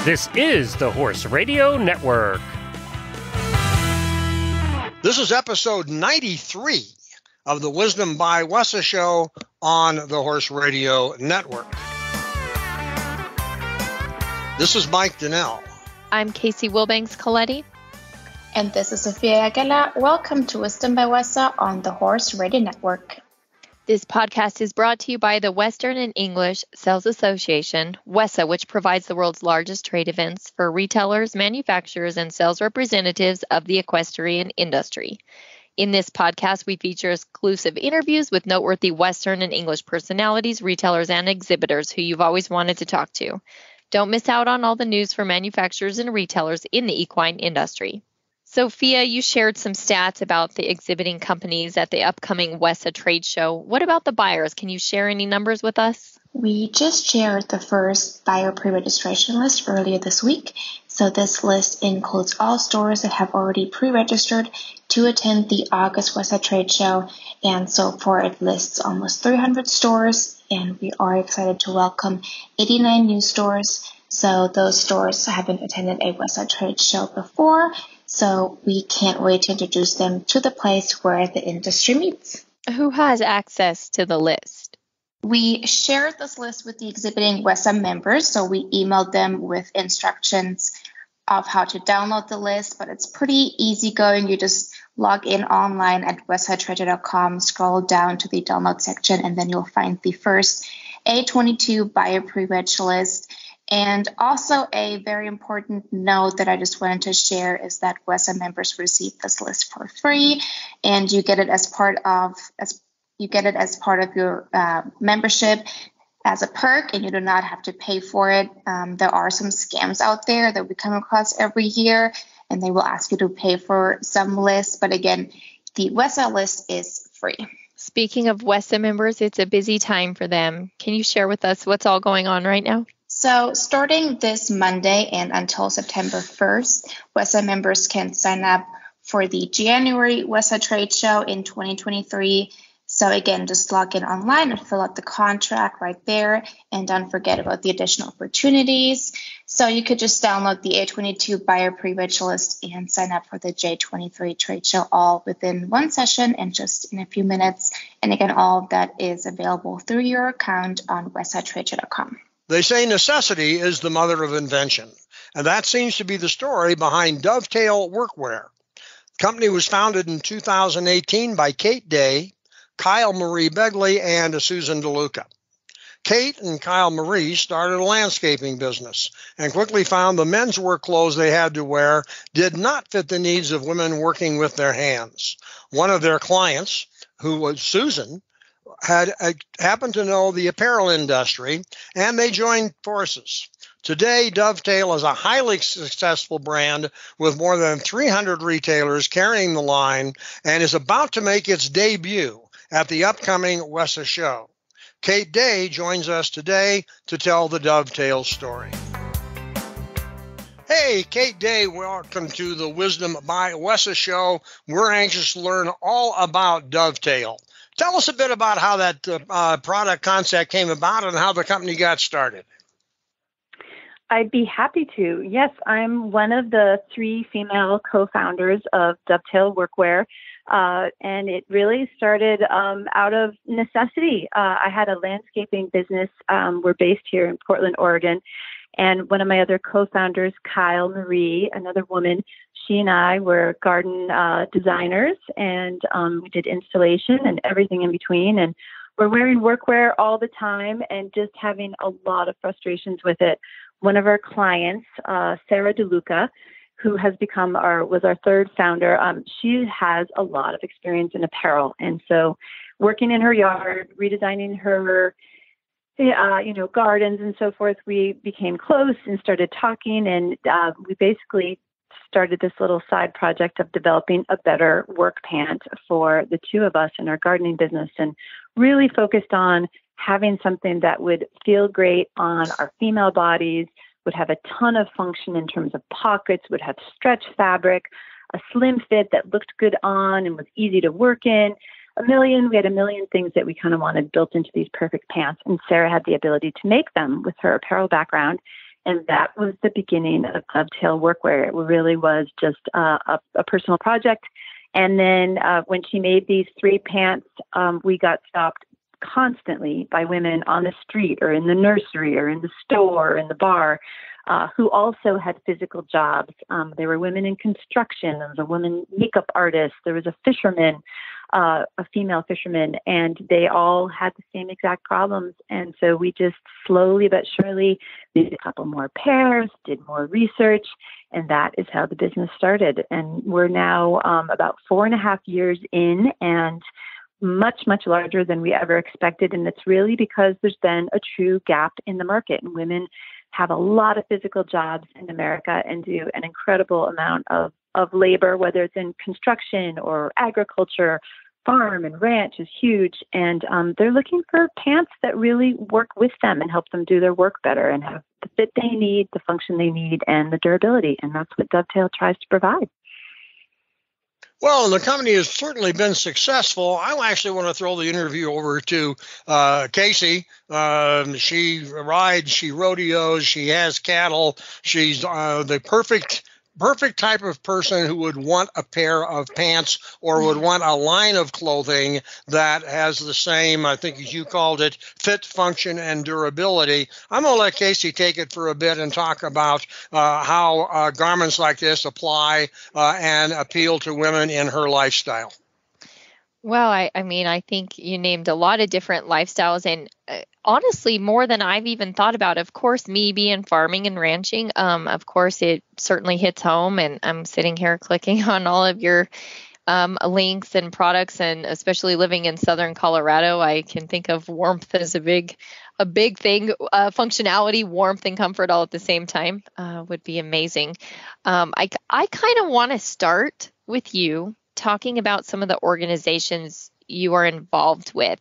This is the Horse Radio Network. This is episode 93 of the Wisdom by WESA show on the Horse Radio Network. This is Mike Donnell. I'm Casey Wilbanks-Coletti. And this is Sophia Aguilar. Welcome to Wisdom by WESA on the Horse Radio Network. This podcast is brought to you by the Western and English Sales Association, WESA, which provides the world's largest trade events for retailers, manufacturers, and sales representatives of the equestrian industry. In this podcast, we feature exclusive interviews with noteworthy Western and English personalities, retailers, and exhibitors who you've always wanted to talk to. Don't miss out on all the news for manufacturers and retailers in the equine industry. Sophia, you shared some stats about the exhibiting companies at the upcoming WESA trade show. What about the buyers? Can you share any numbers with us? We just shared the first buyer pre-registration list earlier this week. So this list includes all stores that have already pre-registered to attend the August WESA trade show. And so far it lists almost 300 stores, and we are excited to welcome 89 new stores. So those stores haven't attended a WESA trade show before. So we can't wait to introduce them to the place where the industry meets. Who has access to the list? We shared this list with the exhibiting WESA members, so we emailed them with instructions of how to download the list, but it's pretty easy going. You just log in online at wesatrader.com, scroll down to the download section, and then you'll find the first A22 buyer pre-reg list. And also a very important note that I just wanted to share is that WESA members receive this list for free, and you get it as part of your membership as a perk, and you do not have to pay for it. There are some scams out there that we come across every year, and they will ask you to pay for some lists. But again, the WESA list is free. Speaking of WESA members, it's a busy time for them. Can you share with us what's all going on right now? So starting this Monday and until September 1st, WESA members can sign up for the January WESA trade show in 2023. So again, just log in online and fill out the contract right there. And don't forget about the additional opportunities. So you could just download the A22 buyer pre-reg list and sign up for the J23 trade show all within one session and just in a few minutes. And again, all of that is available through your account on wesatrader.com. They say necessity is the mother of invention, and that seems to be the story behind Dovetail Workwear. The company was founded in 2018 by Kate Day, Kyle Marie Begley, and Susan DeLuca. Kate and Kyle Marie started a landscaping business and quickly found the men's work clothes they had to wear did not fit the needs of women working with their hands. One of their clients, who was Susan, had happened to know the apparel industry, and they joined forces. Today, Dovetail is a highly successful brand with more than 300 retailers carrying the line and is about to make its debut at the upcoming WESA show. Kate Day joins us today to tell the Dovetail story. Hey, Kate Day, welcome to the Wisdom by WESA show. We're anxious to learn all about Dovetail. Tell us a bit about how that product concept came about and how the company got started. I'd be happy to. Yes, I'm one of the 3 female co-founders of Dovetail Workwear, and it really started out of necessity. I had a landscaping business. We're based here in Portland, Oregon, and one of my other co-founders, Kyle Marie, another woman, she and I were garden designers, and we did installation and everything in between. And we're wearing workwear all the time and just having a lot of frustrations with it. One of our clients, Sarah DeLuca, who has was our third founder, she has a lot of experience in apparel. And so working in her yard, redesigning her gardens and so forth, we became close and started talking, and we basically started this little side project of developing a better work pant for the two of us in our gardening business, and really focused on having something that would feel great on our female bodies, would have a ton of function in terms of pockets, would have stretch fabric, a slim fit that looked good on and was easy to work in. We had a million things that we kind of wanted built into these perfect pants. And Sarah had the ability to make them with her apparel background. And that was the beginning of Dovetail Workwear. It really was just a personal project. And then when she made these 3 pants, we got stopped constantly by women on the street or in the nursery or in the store or in the bar who also had physical jobs. There were women in construction. There was a woman makeup artist. There was a fisherman, a female fisherman, and they all had the same exact problems. And so we just slowly but surely did a couple more pairs, did more research, and that is how the business started. And we're now about 4.5 years in, and much, much larger than we ever expected. And it's really because there's been a true gap in the market. And women have a lot of physical jobs in America and do an incredible amount of labor, whether it's in construction or agriculture. Farm and ranch is huge. And they're looking for pants that really work with them and help them do their work better and have the fit they need, the function they need, and the durability. And that's what Dovetail tries to provide. Well, the company has certainly been successful. I actually want to throw the interview over to Casey. She rides, she rodeos, she has cattle. She's the perfect type of person who would want a pair of pants or would want a line of clothing that has the same, I think as you called it, fit, function, and durability. I'm going to let Casey take it for a bit and talk about how garments like this apply and appeal to women in her lifestyle. Well, I think you named a lot of different lifestyles, and honestly, more than I've even thought about. Of course, me being farming and ranching, of course, it certainly hits home, and I'm sitting here clicking on all of your links and products, and especially living in Southern Colorado, I can think of warmth as a big thing. Functionality, warmth, and comfort all at the same time would be amazing. I kind of want to start with you talking about some of the organizations you are involved with.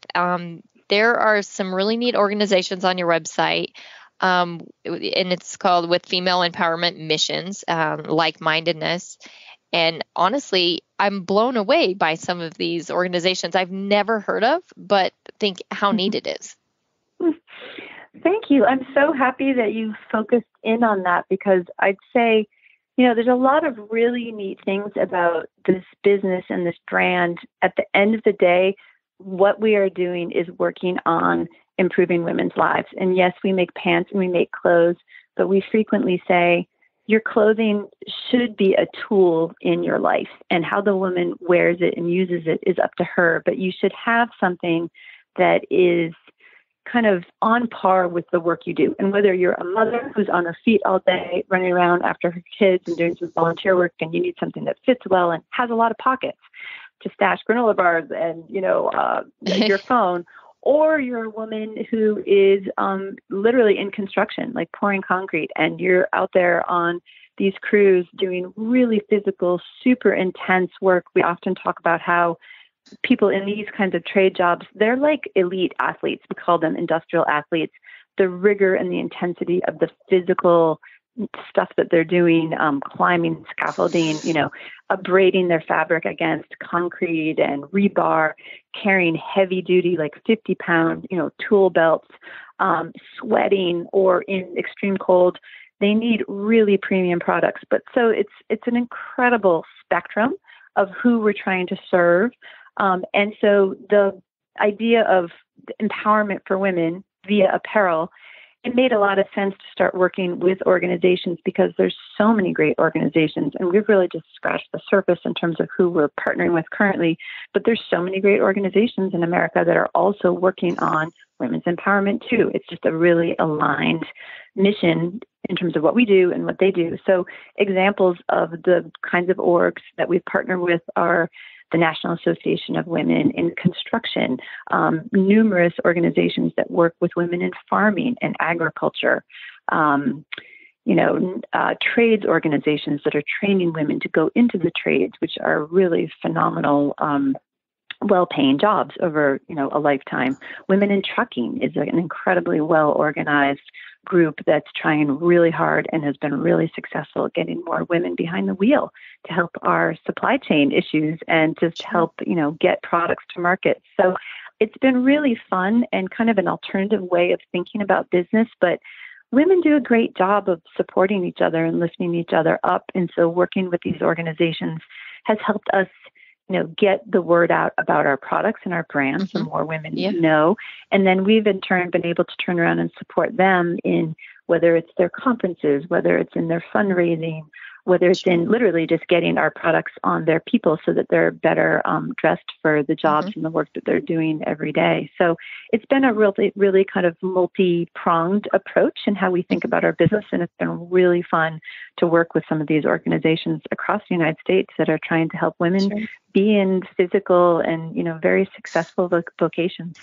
There are some really neat organizations on your website, and it's called With Female Empowerment Missions, Like-Mindedness. And honestly, I'm blown away by some of these organizations I've never heard of, but think how neat it is. Thank you. I'm so happy that you focused in on that, because I'd say, there's a lot of really neat things about this business and this brand. At the end of the day, what we are doing is working on improving women's lives. And yes, we make pants and we make clothes, but we frequently say your clothing should be a tool in your life, and how the woman wears it and uses it is up to her. But you should have something that is kind of on par with the work you do. And whether you're a mother who's on her feet all day, running around after her kids and doing some volunteer work, and you need something that fits well and has a lot of pockets to stash granola bars and, your phone, or you're a woman who is literally in construction, like pouring concrete, and you're out there on these crews doing really physical, super intense work. We often talk about how people in these kinds of trade jobs, they're like elite athletes. We call them industrial athletes. The rigor and the intensity of the physical stuff that they're doing, climbing, scaffolding, abrading their fabric against concrete and rebar, carrying heavy duty, like 50-pound, tool belts, sweating, or in extreme cold. They need really premium products. But so it's an incredible spectrum of who we're trying to serve. And so the idea of empowerment for women via apparel, it made a lot of sense to start working with organizations, because there's so many great organizations, and we've really just scratched the surface in terms of who we're partnering with currently. But there's so many great organizations in America that are also working on women's empowerment too. It's just a really aligned mission in terms of what we do and what they do. So examples of the kinds of orgs that we've partnered with are the National Association of Women in Construction, numerous organizations that work with women in farming and agriculture, trades organizations that are training women to go into the trades, which are really phenomenal, well-paying jobs over, a lifetime. Women in Trucking is an incredibly well-organized group that's trying really hard and has been really successful at getting more women behind the wheel to help our supply chain issues and just help, get products to market. So it's been really fun and kind of an alternative way of thinking about business. But women do a great job of supporting each other and lifting each other up. And so working with these organizations has helped us, get the word out about our products and our brands, so more women know. And then we've in turn been able to turn around and support them in whether it's their conferences, whether it's in their fundraising, whether it's in literally just getting our products on their people so that they're better dressed for the jobs and the work that they're doing every day. So it's been a really, really kind of multi-pronged approach in how we think about our business. And it's been really fun to work with some of these organizations across the United States that are trying to help women be in physical and, very successful vocations.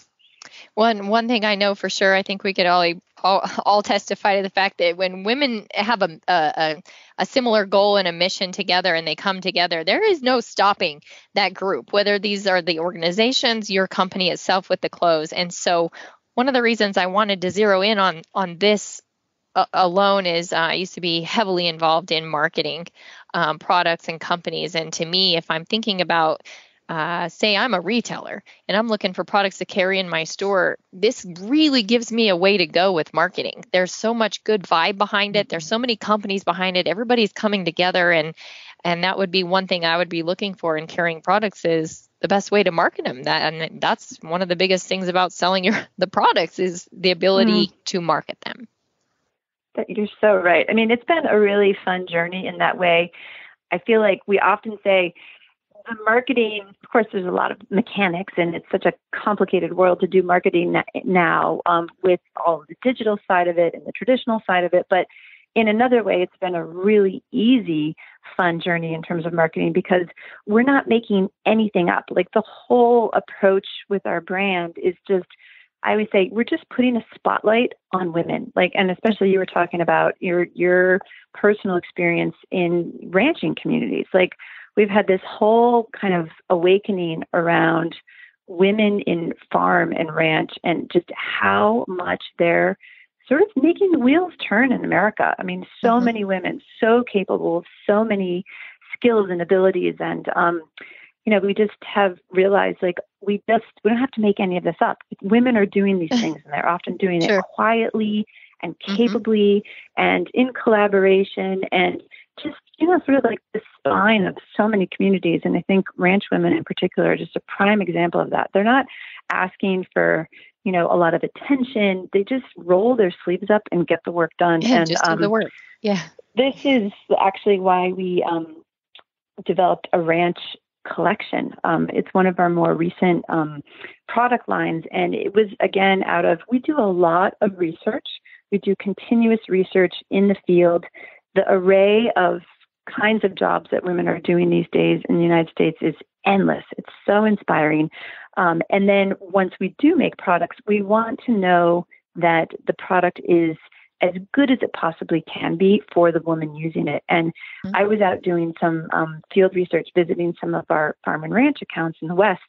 One thing I know for sure, I think we could all testify to the fact that when women have a similar goal and a mission together and they come together, there is no stopping that group, whether these are the organizations, your company itself with the clothes. And so one of the reasons I wanted to zero in on this alone is I used to be heavily involved in marketing products and companies. And to me, if I'm thinking about say I'm a retailer and I'm looking for products to carry in my store, this really gives me a way to go with marketing. There's so much good vibe behind it. There's so many companies behind it. Everybody's coming together, and that would be one thing I would be looking for in carrying products is the best way to market them. That's one of the biggest things about selling the products is the ability to market them. You're so right. I mean, it's been a really fun journey in that way. I feel like we often say, the marketing, of course, there's a lot of mechanics, and it's such a complicated world to do marketing now with all of the digital side of it and the traditional side of it. But in another way, it's been a really easy, fun journey in terms of marketing because we're not making anything up. Like the whole approach with our brand is just, I would say, we're just putting a spotlight on women. And especially you were talking about your personal experience in ranching communities. We've had this whole kind of awakening around women in farm and ranch and just how much they're sort of making the wheels turn in America. I mean, so many women, so capable, so many skills and abilities. And, we just have realized we don't have to make any of this up. Women are doing these things and they're often doing it quietly and capably and in collaboration and just, sort of like the spine of so many communities. And I think ranch women in particular are just a prime example of that. They're not asking for, a lot of attention. They just roll their sleeves up and get the work done. Yeah, and just do the work. Yeah. This is actually why we developed a ranch collection. It's one of our more recent product lines. And it was, again, we do a lot of research. We do continuous research in the field. The array of kinds of jobs that women are doing these days in the United States is endless. It's so inspiring. And then once we do make products, we want to know that the product is as good as it possibly can be for the woman using it. And I was out doing some field research, visiting some of our farm and ranch accounts in the West.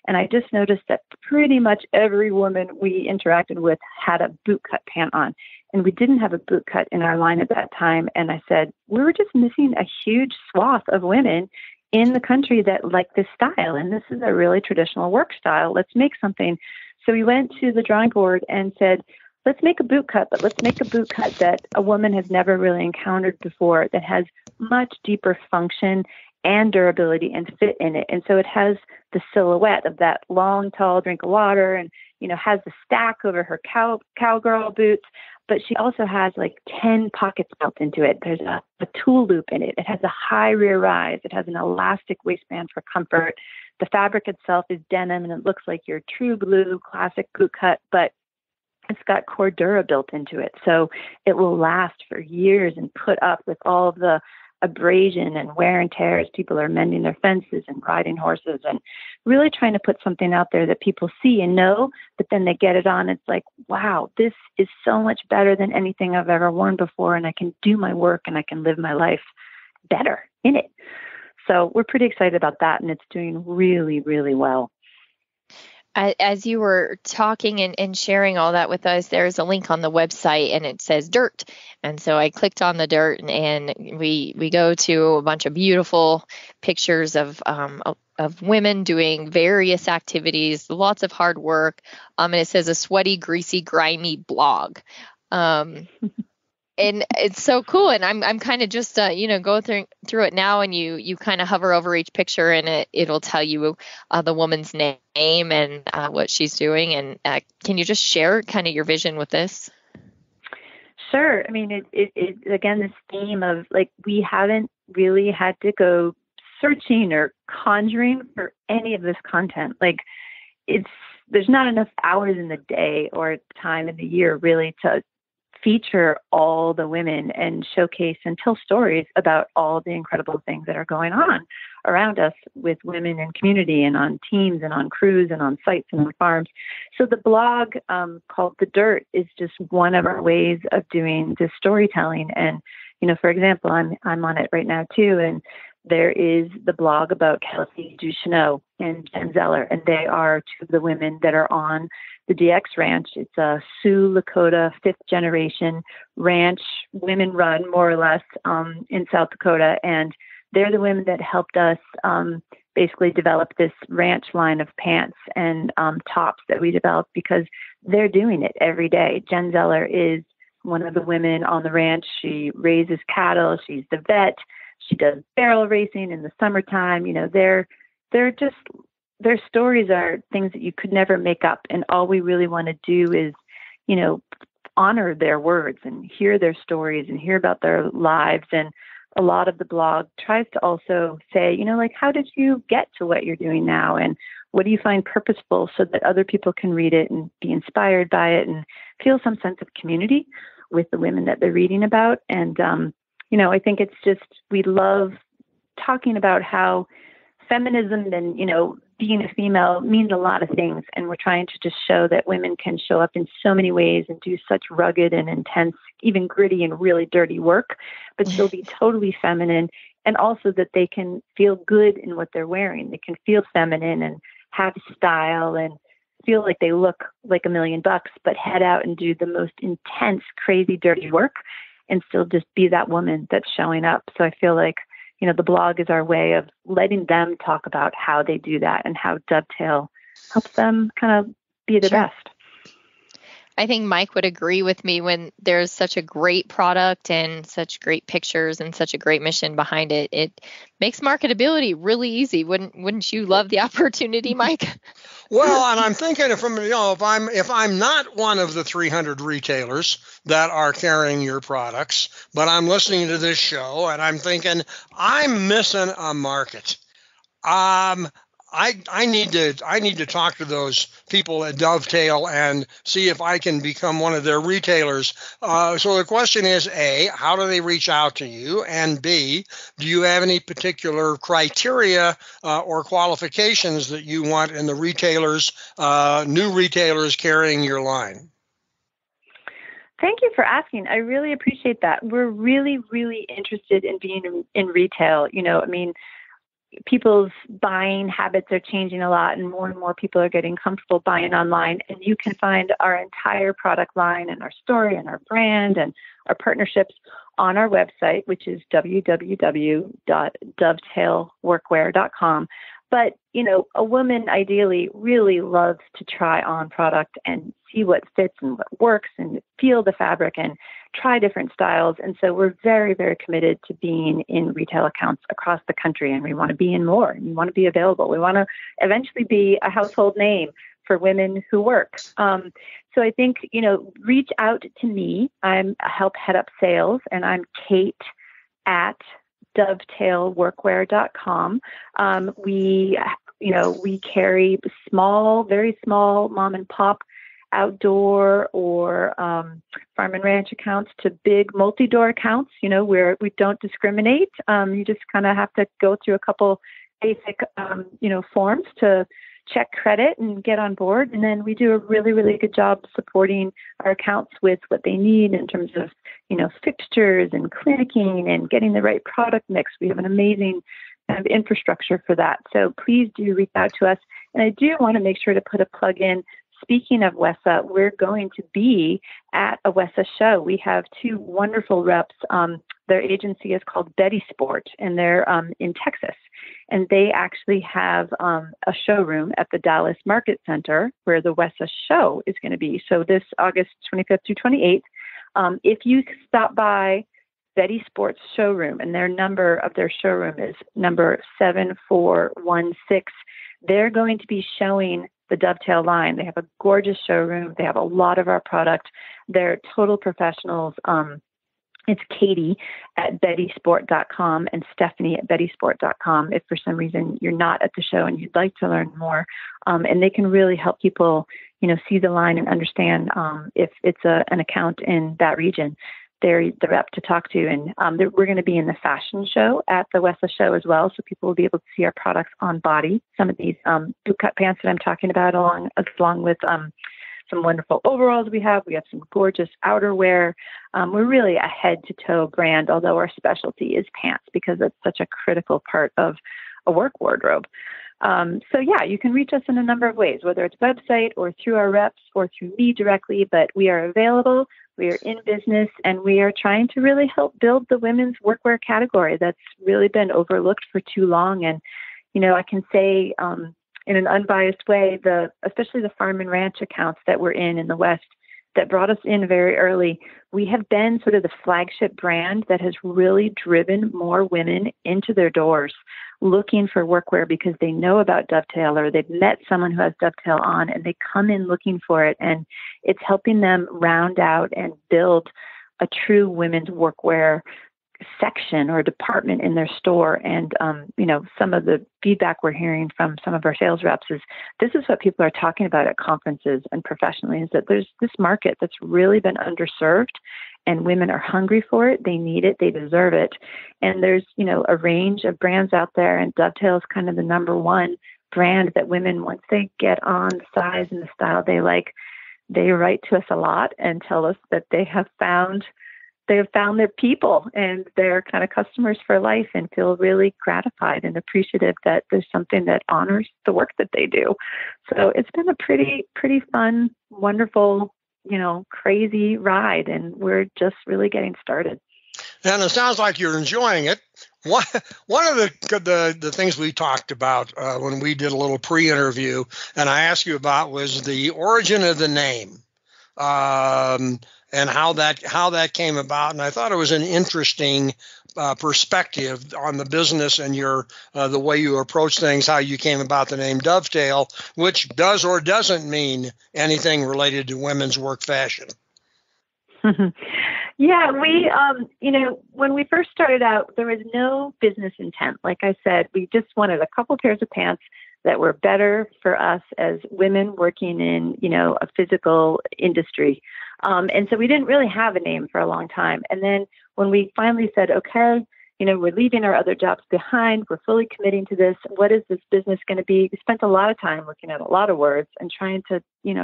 And I just noticed that pretty much every woman we interacted with had a boot cut pant on. And we didn't have a boot cut in our line at that time. And I said, we were just missing a huge swath of women in the country that like this style. And this is a really traditional work style. Let's make something. So we went to the drawing board and said, let's make a boot cut, but let's make a boot cut that a woman has never really encountered before, that has much deeper function and durability and fit in it. And so it has the silhouette of that long, tall drink of water and, has the stack over her cowgirl boots, but she also has 10 pockets built into it. There's a tool loop in it. It has a high rear rise. It has an elastic waistband for comfort. The fabric itself is denim and it looks like your true blue classic boot cut, but it's got Cordura built into it. So it will last for years and put up with all of the abrasion and wear and tear as people are mending their fences and riding horses, and really trying to put something out there that people see and know, but then they get it on. It's like, wow, this is so much better than anything I've ever worn before. And I can do my work and I can live my life better in it. So we're pretty excited about that. And it's doing really, really well. As you were talking and sharing all that with us, there's a link on the website and it says dirt. And so I clicked on the dirt and we go to a bunch of beautiful pictures of women doing various activities, lots of hard work. And it says a sweaty, greasy, grimy blog. And it's so cool. And I'm kind of just, go through it now, and you kind of hover over each picture, and it'll tell you the woman's name and what she's doing. And can you just share kind of your vision with this? Sure. I mean, it again, this theme of like, we haven't really had to go searching or conjuring for any of this content. Like, there's not enough hours in the day or time in the year really to feature all the women and showcase and tell stories about all the incredible things that are going on around us with women in community and on teams and on crews and on sites and on farms. So the blog called The Dirt is just one of our ways of doing this storytelling. And, for example, I'm on it right now too. And there is the blog about Kelsey Ducheneau and Jen Zeller, and they are two of the women that are on the DX Ranch. It's a Sioux Lakota 5th generation ranch, women run more or less, in South Dakota. And they're the women that helped us basically develop this ranch line of pants and tops that we developed, because they're doing it every day. Jen Zeller is one of the women on the ranch. She raises cattle. She's the vet. She does barrel racing in the summertime. Their stories are things that you could never make up. And all we really want to do is, honor their words and hear their stories and hear about their lives. And a lot of the blog tries to also say, like, how did you get to what you're doing now? And what do you find purposeful, so that other people can read it and be inspired by it and feel some sense of community with the women that they're reading about. And, I think it's just, we love talking about how feminism and, being a female means a lot of things. And we're trying to just show that women can show up in so many ways and do such rugged and intense, even gritty and really dirty work, but still be totally feminine. And also that they can feel good in what they're wearing. They can feel feminine and have style and feel like they look like $1 million, but head out and do the most intense, crazy, dirty work and still just be that woman that's showing up. So I feel like, the blog is our way of letting them talk about how they do that and how Dovetail helps them kind of be the best. I think Mike would agree with me when there's such a great product and such great pictures and such a great mission behind it. It makes marketability really easy. Wouldn't you love the opportunity, Mike? Well, and I'm thinking if I'm not one of the 300 retailers that are carrying your products, but I'm listening to this show and I'm thinking I'm missing a market. I need to talk to those people at Dovetail and see if I can become one of their retailers. So the question is, A, how do they reach out to you? And B, do you have any particular criteria or qualifications that you want in the retailers, new retailers carrying your line? Thank you for asking. I really appreciate that. We're really, really interested in being in retail. People's buying habits are changing a lot, and more people are getting comfortable buying online. And you can find our entire product line and our story and our brand and our partnerships on our website, which is www.dovetailworkwear.com. But, a woman ideally really loves to try on product and see what fits and what works and feel the fabric and try different styles. And so we're very, very committed to being in retail accounts across the country. And we want to be in more. And we want to be available. We want to eventually be a household name for women who work. So I think, reach out to me. I help head up sales, and I'm Kate at dovetailworkwear.com. We carry small, very small mom and pop outdoor or farm and ranch accounts to big multi-door accounts, where we don't discriminate. You just kind of have to go through a couple basic, forms to check credit and get on board. And then we do a really, really good job supporting our accounts with what they need in terms of, fixtures and clinicking and getting the right product mix. We have an amazing kind of infrastructure for that. So please do reach out to us. And I do want to make sure to put a plug in. Speaking of WESA, we're going to be at a WESA show. We have two wonderful reps. Their agency is called Betty Sport, and they're in Texas. And they actually have a showroom at the Dallas Market Center where the WESA show is going to be. So this August 25th through 28th, If you stop by Betty Sports showroom, and their number of their showroom is number 7416, they're going to be showing the Dovetail line. They have a gorgeous showroom. They have a lot of our product. They're total professionals. It's Katie at bettysport.com and Stephanie at bettysport.com if for some reason you're not at the show and you'd like to learn more. And they can really help people, see the line and understand if it's an account in that region. They're the rep to talk to. And we're going to be in the fashion show at the WESA show as well. So people will be able to see our products on body. Some of these boot cut pants that I'm talking about along with some wonderful overalls we have. We have some gorgeous outerwear. We're really a head-to-toe brand, although our specialty is pants because it's such a critical part of a work wardrobe. You can reach us in a number of ways, whether it's website or through our reps or through me directly, but we are available, we are in business, and we are trying to really help build the women's workwear category that's really been overlooked for too long. And, I can say, in an unbiased way, especially the farm and ranch accounts that we're in the West that brought us in very early, we have been sort of the flagship brand that has really driven more women into their doors looking for workwear because they know about Dovetail or they've met someone who has Dovetail on and they come in looking for it. And it's helping them round out and build a true women's workwear section or department in their store. And, some of the feedback we're hearing from some of our sales reps is this is what people are talking about at conferences and professionally is that there's this market that's really been underserved and women are hungry for it. They need it. They deserve it. And there's, a range of brands out there, and Dovetail is kind of the number one brand that women, once they get on the size and the style they like, they write to us a lot and tell us that they have found their people and they're kind of customers for life and feel really gratified and appreciative that there's something that honors the work that they do. So it's been a pretty fun, wonderful, crazy ride, and we're just really getting started. And it sounds like you're enjoying it. One of the things we talked about when we did a little pre-interview, and I asked you about, was the origin of the name. And how that came about, and I thought it was an interesting perspective on the business and your the way you approach things, how you came about the name Dovetail, which does or doesn't mean anything related to women's work fashion. Yeah, we when we first started out, there was no business intent. Like I said, we just wanted a couple pairs of pants that were better for us as women working in, a physical industry. And so we didn't really have a name for a long time. And then when we finally said, okay, we're leaving our other jobs behind, we're fully committing to this, what is this business going to be? We spent a lot of time looking at a lot of words and trying to,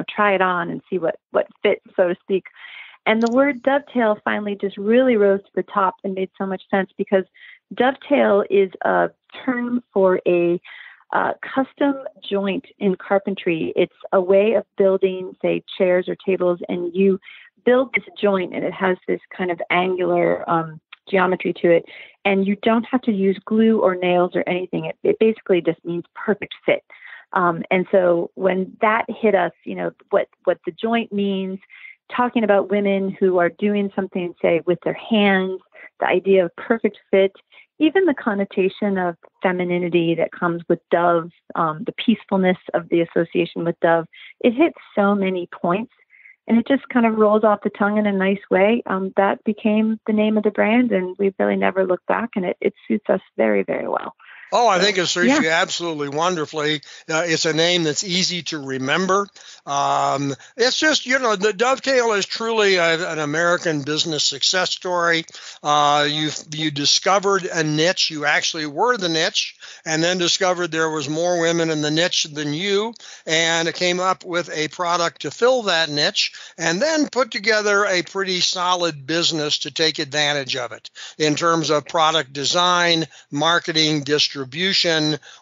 try it on and see what fits, so to speak. And the word dovetail finally just really rose to the top and made so much sense because dovetail is a term for a custom joint in carpentry. It's a way of building, say, chairs or tables, and you build this joint and it has this kind of angular geometry to it. And you don't have to use glue or nails or anything. It basically just means perfect fit. And so when that hit us, what the joint means, talking about women who are doing something, say, with their hands, the idea of perfect fit, even the connotation of femininity that comes with dove, the peacefulness of the association with dove, it hits so many points and it just kind of rolls off the tongue in a nice way. That became the name of the brand, and we've really never looked back, and it suits us very, very well. Oh, I think it suits you absolutely wonderfully. It's a name that's easy to remember. It's just, the Dovetail is truly an American business success story. You discovered a niche. You actually were the niche, and then discovered there was more women in the niche than you, and it came up with a product to fill that niche, and then put together a pretty solid business to take advantage of it in terms of product design, marketing, distribution,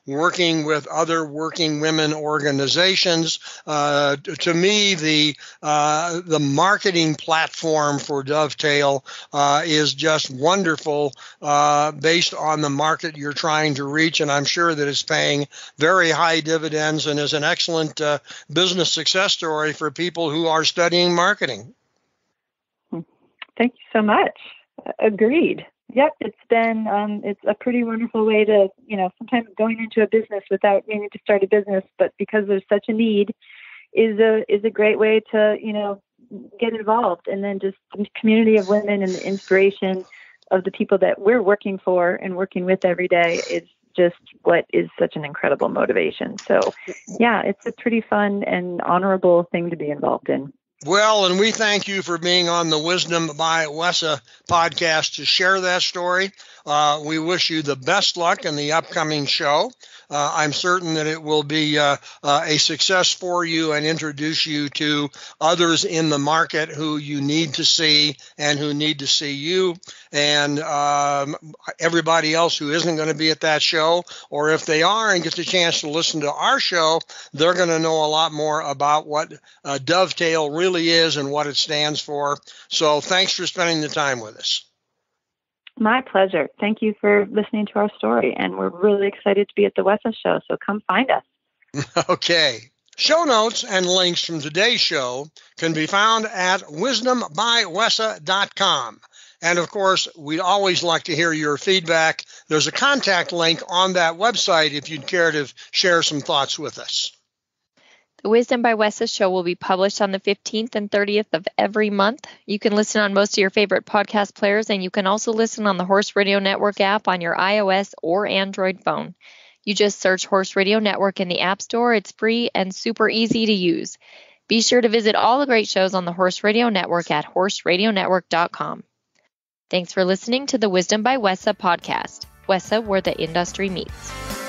working with other working women organizations. To me, the marketing platform for Dovetail is just wonderful based on the market you're trying to reach, and I'm sure that it's paying very high dividends and is an excellent business success story for people who are studying marketing. Thank you so much. Agreed. Yep, it's been it's a pretty wonderful way to, sometimes going into a business without needing to start a business, but because there's such a need, is a great way to, get involved. And then just the community of women and the inspiration of the people that we're working for and working with every day is just what is such an incredible motivation. So yeah, it's a pretty fun and honorable thing to be involved in. Well, and we thank you for being on the Wisdom by WESA podcast to share that story. We wish you the best luck in the upcoming show. I'm certain that it will be a success for you and introduce you to others in the market who you need to see and who need to see you. And everybody else who isn't going to be at that show, or if they are and get the chance to listen to our show, they're going to know a lot more about what Dovetail really is and what it stands for. So thanks for spending the time with us. My pleasure. Thank you for listening to our story. And we're really excited to be at the WESA show. So come find us. Okay. Show notes and links from today's show can be found at wisdombywesa.com. And of course, we'd always like to hear your feedback. There's a contact link on that website if you'd care to share some thoughts with us. The Wisdom by WESA show will be published on the 15th and 30th of every month. You can listen on most of your favorite podcast players, and you can also listen on the Horse Radio Network app on your iOS or Android phone. You just search Horse Radio Network in the App Store. It's free and super easy to use. Be sure to visit all the great shows on the Horse Radio Network at horseradionetwork.com. Thanks for listening to the Wisdom by WESA podcast. WESA, where the industry meets.